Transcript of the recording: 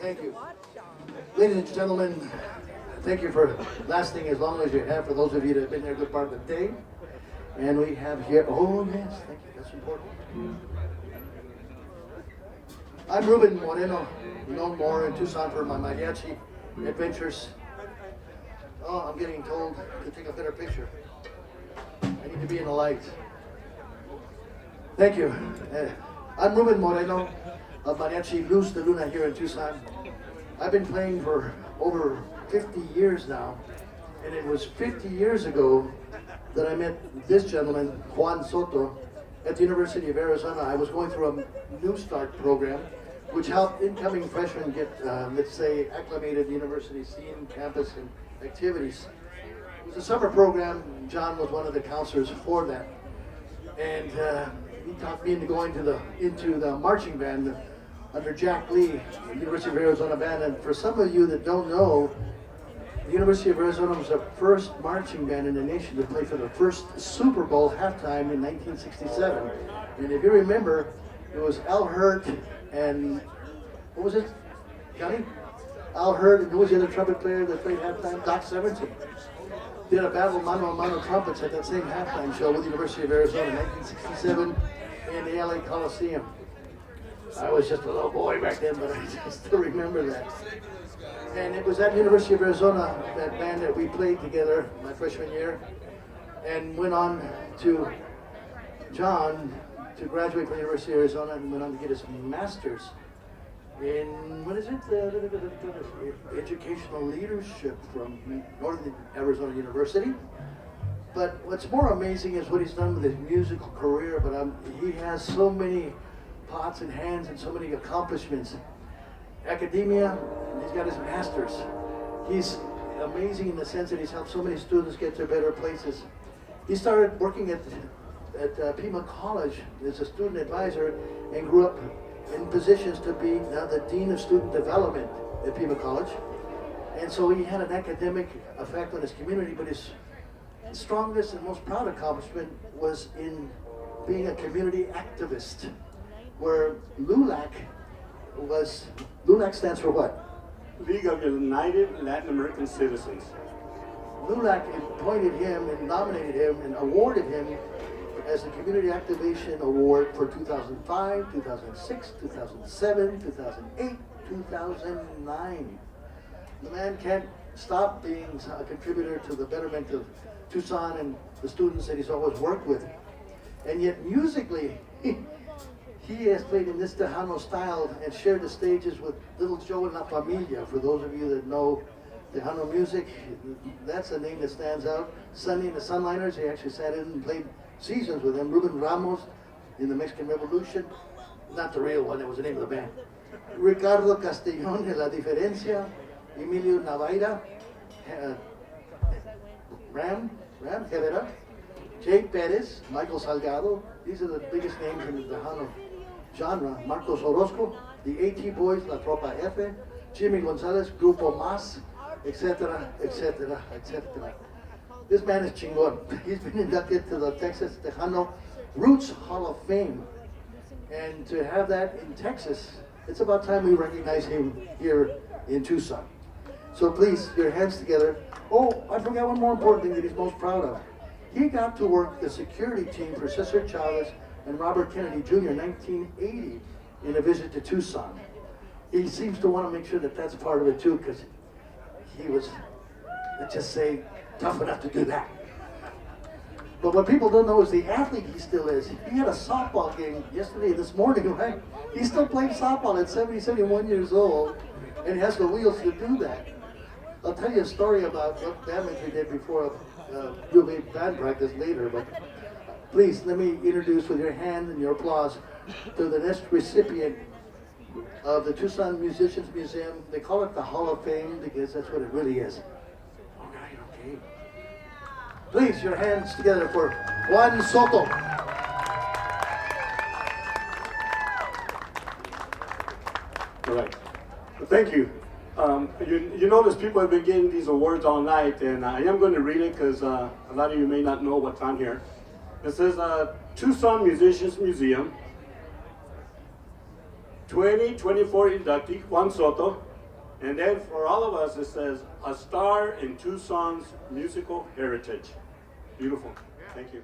Thank you. Ladies and gentlemen, thank you for lasting as long as you have, for those of you that have been there a good part of the day. And we have here, oh yes, thank you, that's important. I'm Ruben Moreno, known more in Tucson for my mariachi adventures. Oh, I'm getting told to take a better picture. I need to be in the light. Thank you. I'm Ruben Moreno of Mariachi Luz de Luna here in Tucson. I've been playing for over 50 years now, and it was 50 years ago that I met this gentleman, Juan Soto, at the University of Arizona. I was going through a New Start program, which helped incoming freshmen get, let's say, acclimated to university scene, campus, and activities. It was a summer program. John was one of the counselors for that. And he talked me into going into the marching band under Jack Lee, the University of Arizona band. And for some of you that don't know, the University of Arizona was the first marching band in the nation to play for the first Super Bowl halftime in 1967. And if you remember, it was Al Hurt and, what was it, Johnny? Al Hurt, and who was the other trumpet player that played halftime? Doc Severinsen. Did a battle of mano a mano trumpets at that same halftime show with the University of Arizona in 1967 in the LA Coliseum. I was just a little boy back then, but I still remember that. And it was at the University of Arizona, that band that we played together my freshman year, and went on to John to graduate from the University of Arizona and went on to get his master's in, what is it? Educational leadership from Northern Arizona University. But what's more amazing is what he's done with his musical career, but he has so many pots and hands and so many accomplishments. Academia, he's got his master's. He's amazing in the sense that he's helped so many students get to better places. He started working at Pima College as a student advisor and grew up in positions to be now the Dean of Student Development at Pima College. And so he had an academic effect on his community, but his strongest and most proud accomplishment was in being a community activist, where LULAC stands for what? League of United Latin American Citizens. LULAC appointed him and nominated him and awarded him as the Community Activation Award for 2005, 2006, 2007, 2008, 2009. The man can't stop being a contributor to the betterment of Tucson and the students that he's always worked with. And yet musically, he has played in this Tejano style and shared the stages with Little Joe and La Familia. For those of you that know Tejano music, that's a name that stands out. Sonny and the Sunliners, he actually sat in and played seasons with them. Ruben Ramos in the Mexican Revolution, not the real one, it was the name of the band. Ricardo Castellón de La Diferencia, Emilio Navaira, Ram Herrera, Jay Perez, Michael Salgado. These are the biggest names in the Tejano genre. Marcos Orozco, the AT Boys, La Tropa F, Jimmy Gonzalez, Grupo Mas, etc., etc., etc. This man is chingon. He's been inducted to the Texas Tejano Roots Hall of Fame. And to have that in Texas, it's about time we recognize him here in Tucson. So please, your hands together. Oh, I forgot one more important thing that he's most proud of. He got to work the security team for Cesar Chavez and Robert Kennedy Jr. in 1980 in a visit to Tucson. He seems to want to make sure that that's part of it too, because he was, let's just say, tough enough to do that. But what people don't know is the athlete he still is. He had a softball game yesterday, this morning, right? He still plays softball at 70, 71 years old, and he has the wheels to do that. I'll tell you a story about what damage we did before we'll be band practice later, but please let me introduce with your hand and your applause to the next recipient of the Tucson Musicians Museum. They call it the Hall of Fame because that's what it really is. All right, okay. Please, your hands together for Juan Soto. All right. Well, thank you. You notice people have been getting these awards all night, and I am going to read it because a lot of you may not know what's on here. It says Tucson Musicians Museum, 2024 inductee Juan Soto, And then for all of us, it says, a star in Tucson's musical heritage. Beautiful. Thank you.